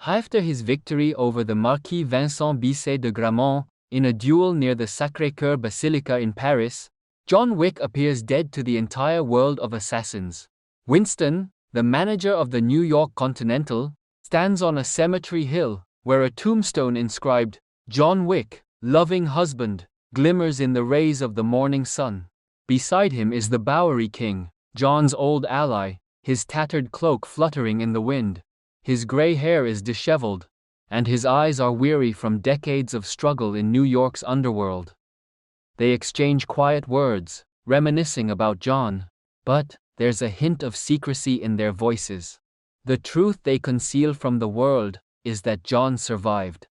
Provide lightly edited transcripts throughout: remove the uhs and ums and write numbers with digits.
After his victory over the Marquis Vincent Bisset de Gramont in a duel near the Sacré-Cœur Basilica in Paris, John Wick appears dead to the entire world of assassins. Winston, the manager of the New York Continental, stands on a cemetery hill, where a tombstone inscribed, "John Wick, loving husband," glimmers in the rays of the morning sun. Beside him is the Bowery King, John's old ally, his tattered cloak fluttering in the wind. His gray hair is disheveled, and his eyes are weary from decades of struggle in New York's underworld. They exchange quiet words, reminiscing about John, but there's a hint of secrecy in their voices. The truth they conceal from the world is that John survived.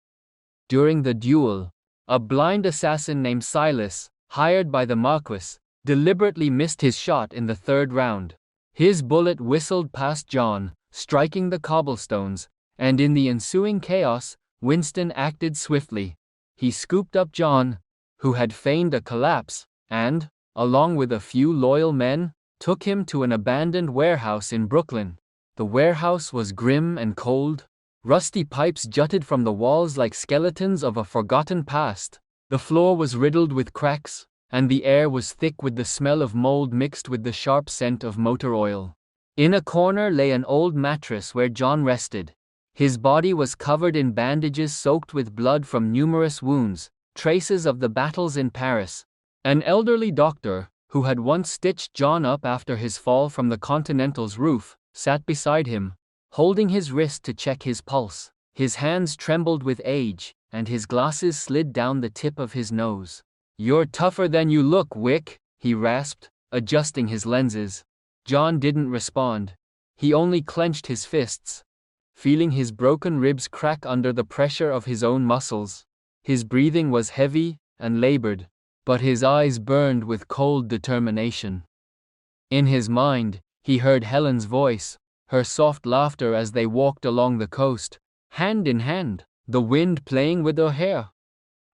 During the duel, a blind assassin named Silas, hired by the Marquis, deliberately missed his shot in the third round. His bullet whistled past John, striking the cobblestones, and in the ensuing chaos, Winston acted swiftly. He scooped up John, who had feigned a collapse, and, along with a few loyal men, took him to an abandoned warehouse in Brooklyn. The warehouse was grim and cold. Rusty pipes jutted from the walls like skeletons of a forgotten past. The floor was riddled with cracks, and the air was thick with the smell of mold mixed with the sharp scent of motor oil. In a corner lay an old mattress where John rested. His body was covered in bandages soaked with blood from numerous wounds, traces of the battles in Paris. An elderly doctor, who had once stitched John up after his fall from the Continental's roof, sat beside him, holding his wrist to check his pulse. His hands trembled with age, and his glasses slid down the tip of his nose. "You're tougher than you look, Wick," he rasped, adjusting his lenses. John didn't respond. He only clenched his fists, feeling his broken ribs crack under the pressure of his own muscles. His breathing was heavy and labored, but his eyes burned with cold determination. In his mind, he heard Helen's voice, her soft laughter as they walked along the coast, hand in hand, the wind playing with her hair.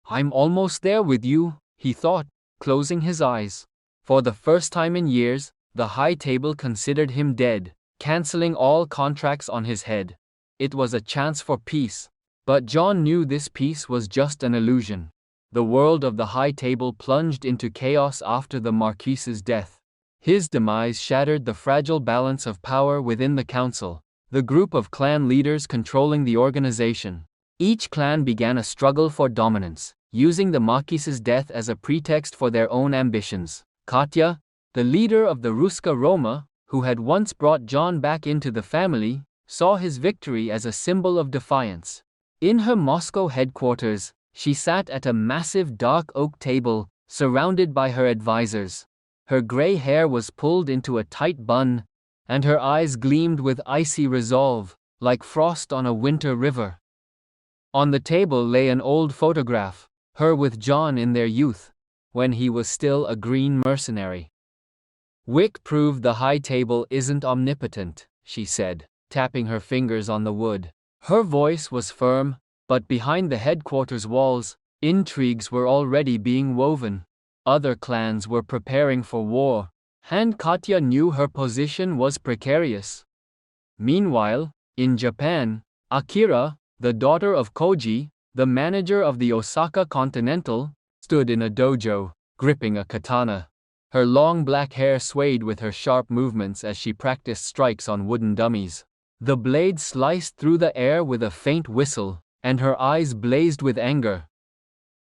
"I'm almost there with you," he thought, closing his eyes. For the first time in years, the high table considered him dead, canceling all contracts on his head. It was a chance for peace, but John knew this peace was just an illusion. The world of the high table plunged into chaos after the Marquis's death. His demise shattered the fragile balance of power within the council, the group of clan leaders controlling the organization. Each clan began a struggle for dominance, using the Marquis's death as a pretext for their own ambitions. Katya, the leader of the Ruska Roma, who had once brought John back into the family, saw his victory as a symbol of defiance. In her Moscow headquarters, she sat at a massive dark oak table, surrounded by her advisors. Her gray hair was pulled into a tight bun, and her eyes gleamed with icy resolve, like frost on a winter river. On the table lay an old photograph, her with John in their youth, when he was still a green mercenary. "Wick proved the high table isn't omnipotent," she said, tapping her fingers on the wood. Her voice was firm, but behind the headquarters walls, intrigues were already being woven. Other clans were preparing for war, and Katya knew her position was precarious. Meanwhile, in Japan, Akira, the daughter of Koji, the manager of the Osaka Continental, stood in a dojo, gripping a katana. Her long black hair swayed with her sharp movements as she practiced strikes on wooden dummies. The blade sliced through the air with a faint whistle, and her eyes blazed with anger.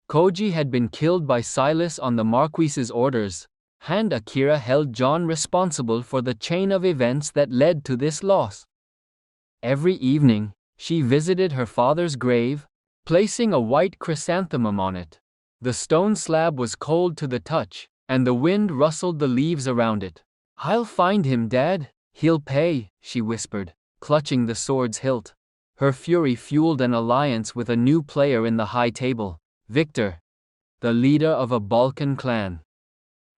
Koji had been killed by Silas on the Marquis's orders, and Akira held John responsible for the chain of events that led to this loss. Every evening, she visited her father's grave, placing a white chrysanthemum on it. The stone slab was cold to the touch, and the wind rustled the leaves around it. "I'll find him, Dad. He'll pay," she whispered, clutching the sword's hilt. Her fury fueled an alliance with a new player in the high table, Victor, the leader of a Balkan clan.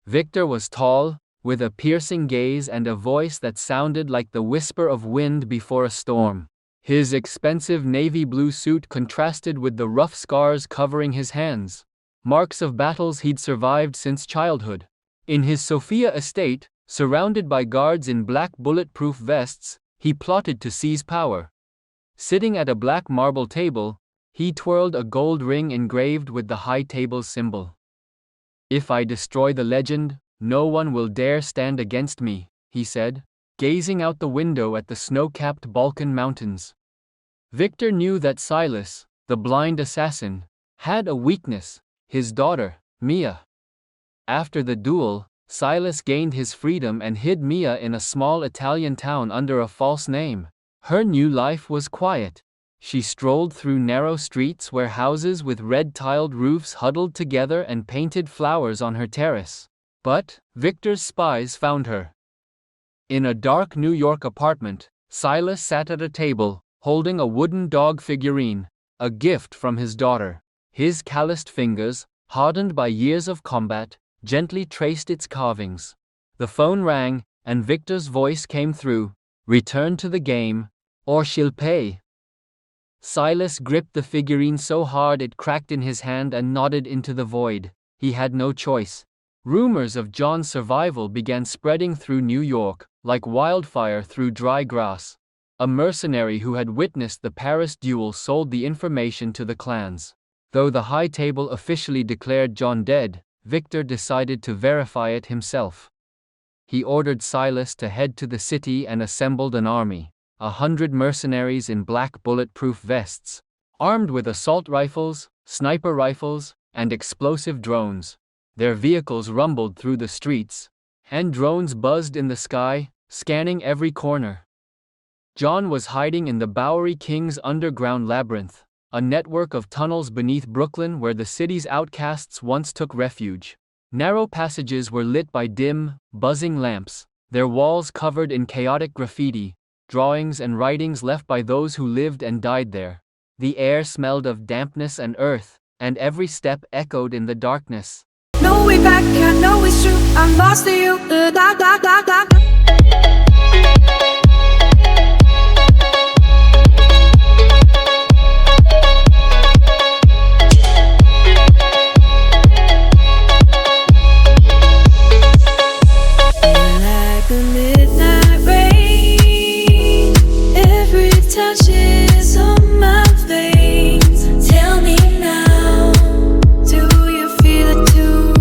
Victor was tall, with a piercing gaze and a voice that sounded like the whisper of wind before a storm. His expensive navy blue suit contrasted with the rough scars covering his hands, marks of battles he'd survived since childhood. In his Sofia estate, surrounded by guards in black bulletproof vests, he plotted to seize power. Sitting at a black marble table, he twirled a gold ring engraved with the high table's symbol. "If I destroy the legend, no one will dare stand against me," he said, gazing out the window at the snow-capped Balkan mountains. Victor knew that Silas, the blind assassin, had a weakness: his daughter, Mia. After the duel, Silas gained his freedom and hid Mia in a small Italian town under a false name. Her new life was quiet. She strolled through narrow streets where houses with red-tiled roofs huddled together and painted flowers on her terrace. But Victor's spies found her. In a dark New York apartment, Silas sat at a table, holding a wooden dog figurine, a gift from his daughter. His calloused fingers, hardened by years of combat, gently traced its carvings. The phone rang, and Victor's voice came through. "Return to the game, or she'll pay." Silas gripped the figurine so hard it cracked in his hand and nodded into the void. He had no choice. Rumors of John's survival began spreading through New York, like wildfire through dry grass. A mercenary who had witnessed the Paris duel sold the information to the clans. Though the high table officially declared John dead, Victor decided to verify it himself. He ordered Silas to head to the city and assembled an army. 100 mercenaries in black bulletproof vests, armed with assault rifles, sniper rifles, and explosive drones. Their vehicles rumbled through the streets, and drones buzzed in the sky, scanning every corner. John was hiding in the Bowery King's underground labyrinth, a network of tunnels beneath Brooklyn where the city's outcasts once took refuge. Narrow passages were lit by dim, buzzing lamps, their walls covered in chaotic graffiti, drawings and writings left by those who lived and died there. The air smelled of dampness and earth, and every step echoed in the darkness. No way back, I know it's true, I'm lost to you. Like a midnight rain, every touch is on my veins. Tell me now, do you feel it too?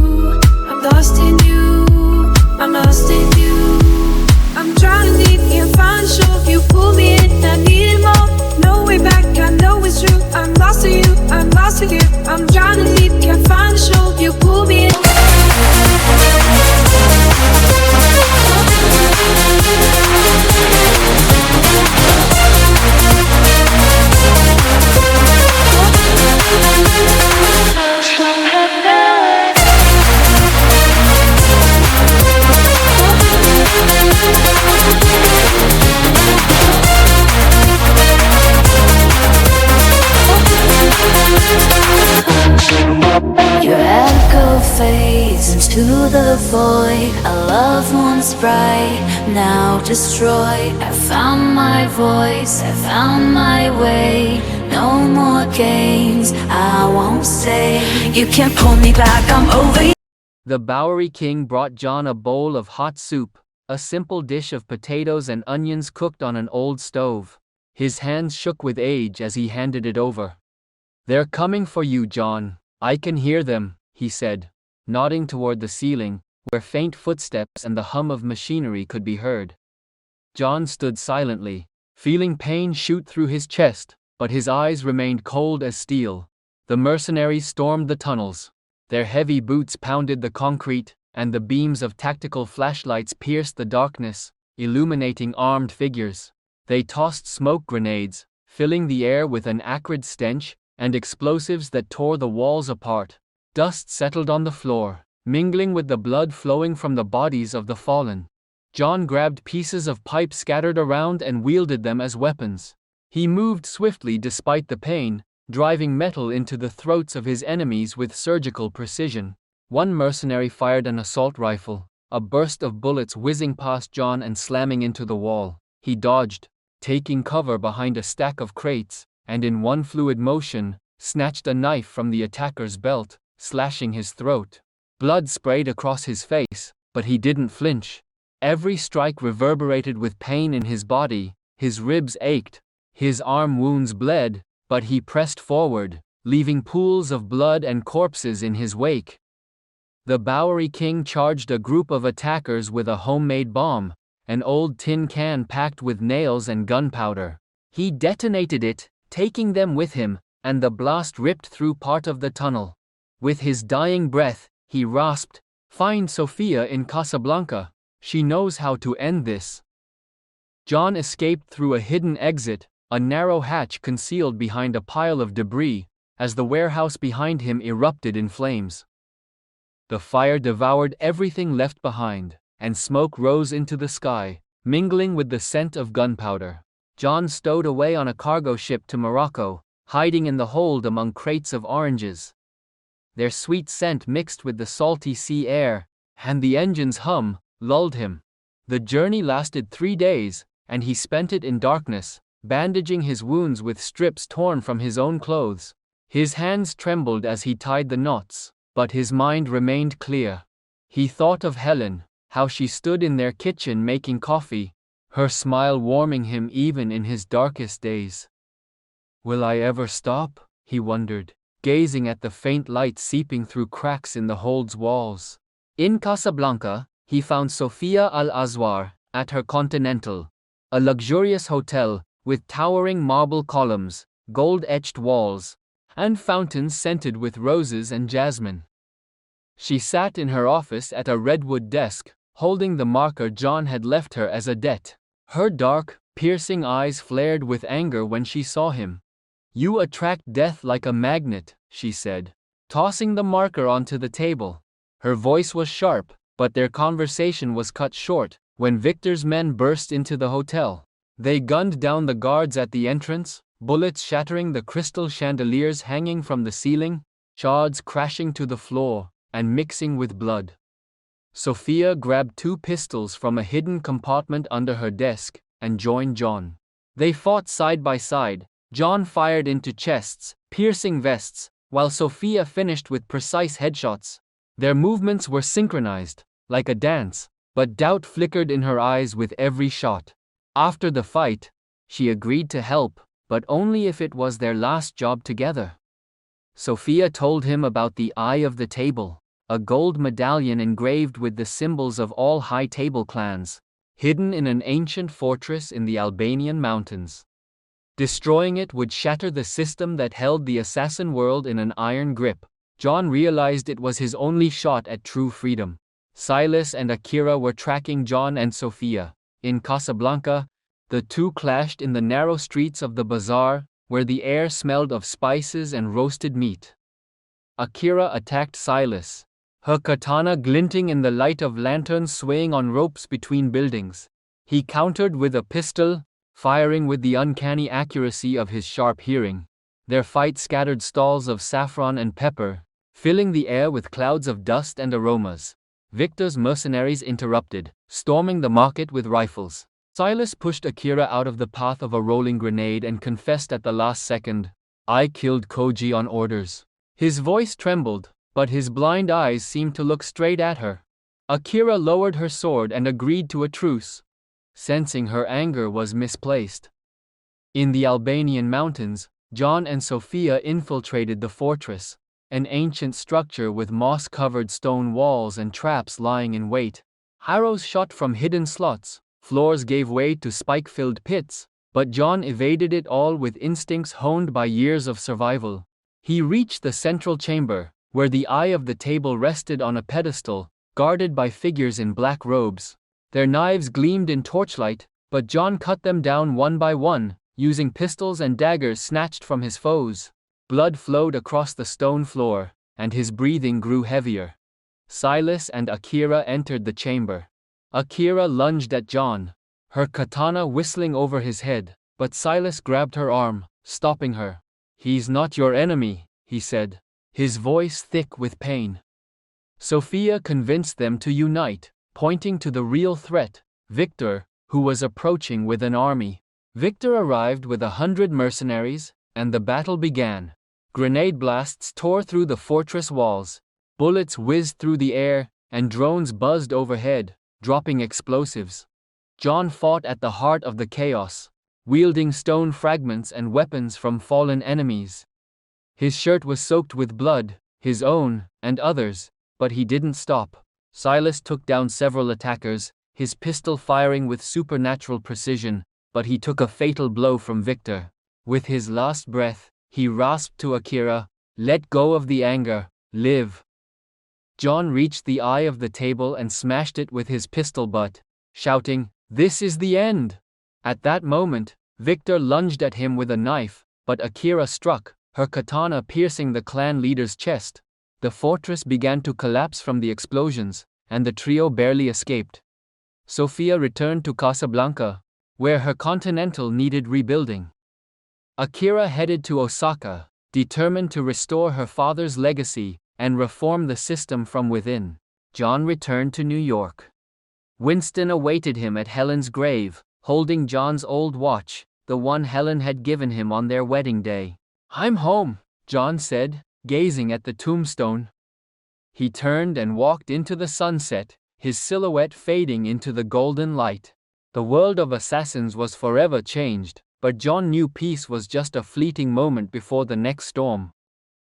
I'm lost in you, I'm lost in you. I'm drowning deep, can't find shore. You pull me in, I need more. No way back, I know it's true. I'm lost to you, I'm lost to you. I'm drowning deep, can't find shore. You pull me in. Your echo fades into the void. Our love once bright, now destroyed. I found my voice, I found my way. No more games, I won't stay. You can't pull me back, I'm over you. The Bowery King brought John a bowl of hot soup, a simple dish of potatoes and onions cooked on an old stove. His hands shook with age as he handed it over. "They're coming for you, John. I can hear them," he said, nodding toward the ceiling, where faint footsteps and the hum of machinery could be heard. John stood silently, feeling pain shoot through his chest, but his eyes remained cold as steel. The mercenaries stormed the tunnels. Their heavy boots pounded the concrete, and the beams of tactical flashlights pierced the darkness, illuminating armed figures. They tossed smoke grenades, filling the air with an acrid stench, and explosives that tore the walls apart. Dust settled on the floor, mingling with the blood flowing from the bodies of the fallen. John grabbed pieces of pipe scattered around and wielded them as weapons. He moved swiftly despite the pain, driving metal into the throats of his enemies with surgical precision. One mercenary fired an assault rifle, a burst of bullets whizzing past John and slamming into the wall. He dodged, taking cover behind a stack of crates, and in one fluid motion, snatched a knife from the attacker's belt, slashing his throat. Blood sprayed across his face, but he didn't flinch. Every strike reverberated with pain in his body, his ribs ached, His arm wounds bled, but he pressed forward, leaving pools of blood and corpses in his wake. The Bowery King charged a group of attackers with a homemade bomb, an old tin can packed with nails and gunpowder. He detonated it, taking them with him, and the blast ripped through part of the tunnel. With his dying breath, he rasped, "Find Sophia in Casablanca. She knows how to end this." John escaped through a hidden exit, a narrow hatch concealed behind a pile of debris, as the warehouse behind him erupted in flames. The fire devoured everything left behind, and smoke rose into the sky, mingling with the scent of gunpowder. John stowed away on a cargo ship to Morocco, hiding in the hold among crates of oranges. Their sweet scent mixed with the salty sea air, and the engine's hum, lulled him. The journey lasted 3 days, and he spent it in darkness, bandaging his wounds with strips torn from his own clothes. His hands trembled as he tied the knots, but his mind remained clear. He thought of Helen, how she stood in their kitchen making coffee, her smile warming him even in his darkest days. "Will I ever stop?" he wondered, gazing at the faint light seeping through cracks in the hold's walls. In Casablanca, he found Sophia Al-Azwar at her Continental, a luxurious hotel with towering marble columns, gold-etched walls, and fountains scented with roses and jasmine. She sat in her office at a redwood desk, holding the marker John had left her as a debt. Her dark, piercing eyes flared with anger when she saw him. "You attract death like a magnet," she said, tossing the marker onto the table. Her voice was sharp, but their conversation was cut short when Victor's men burst into the hotel. They gunned down the guards at the entrance, bullets shattering the crystal chandeliers hanging from the ceiling, shards crashing to the floor and mixing with blood. Sophia grabbed 2 pistols from a hidden compartment under her desk and joined John. They fought side by side. John fired into chests, piercing vests, while Sophia finished with precise headshots. Their movements were synchronized, like a dance, but doubt flickered in her eyes with every shot. After the fight, she agreed to help, but only if it was their last job together. Sophia told him about the Eye of the Table, a gold medallion engraved with the symbols of all high table clans, hidden in an ancient fortress in the Albanian mountains. Destroying it would shatter the system that held the assassin world in an iron grip. John realized it was his only shot at true freedom. Silas and Akira were tracking John and Sophia. In Casablanca, the two clashed in the narrow streets of the bazaar, where the air smelled of spices and roasted meat. Akira attacked Silas, her katana glinting in the light of lanterns swaying on ropes between buildings. He countered with a pistol, firing with the uncanny accuracy of his sharp hearing. Their fight scattered stalls of saffron and pepper, filling the air with clouds of dust and aromas. Victor's mercenaries interrupted, storming the market with rifles. Silas pushed Akira out of the path of a rolling grenade and confessed at the last second, "I killed Koji on orders." His voice trembled, but his blind eyes seemed to look straight at her. Akira lowered her sword and agreed to a truce, sensing her anger was misplaced. In the Albanian mountains, John and Sophia infiltrated the fortress, an ancient structure with moss-covered stone walls and traps lying in wait. Arrows shot from hidden slots, floors gave way to spike-filled pits, but John evaded it all with instincts honed by years of survival. He reached the central chamber, where the Eye of the Table rested on a pedestal, guarded by figures in black robes. Their knives gleamed in torchlight, but John cut them down one by one, using pistols and daggers snatched from his foes. Blood flowed across the stone floor, and his breathing grew heavier. Silas and Akira entered the chamber. Akira lunged at John, her katana whistling over his head, but Silas grabbed her arm, stopping her. "He's not your enemy," he said, his voice thick with pain. Sophia convinced them to unite, pointing to the real threat, Victor, who was approaching with an army. Victor arrived with 100 mercenaries, and the battle began. Grenade blasts tore through the fortress walls, bullets whizzed through the air, and drones buzzed overhead, dropping explosives. John fought at the heart of the chaos, wielding stone fragments and weapons from fallen enemies. His shirt was soaked with blood, his own, and others, but he didn't stop. Silas took down several attackers, his pistol firing with supernatural precision, but he took a fatal blow from Victor. With his last breath, he rasped to Akira, "Let go of the anger, live." John reached the eye of the table and smashed it with his pistol butt, shouting, "This is the end!" At that moment, Victor lunged at him with a knife, but Akira struck, her katana piercing the clan leader's chest. The fortress began to collapse from the explosions, and the trio barely escaped. Sophia returned to Casablanca, where her Continental needed rebuilding. Akira headed to Osaka, determined to restore her father's legacy and reform the system from within. John returned to New York. Winston awaited him at Helen's grave, holding John's old watch, the one Helen had given him on their wedding day. "I'm home," John said, gazing at the tombstone. He turned and walked into the sunset, his silhouette fading into the golden light. The world of assassins was forever changed, but John knew peace was just a fleeting moment before the next storm.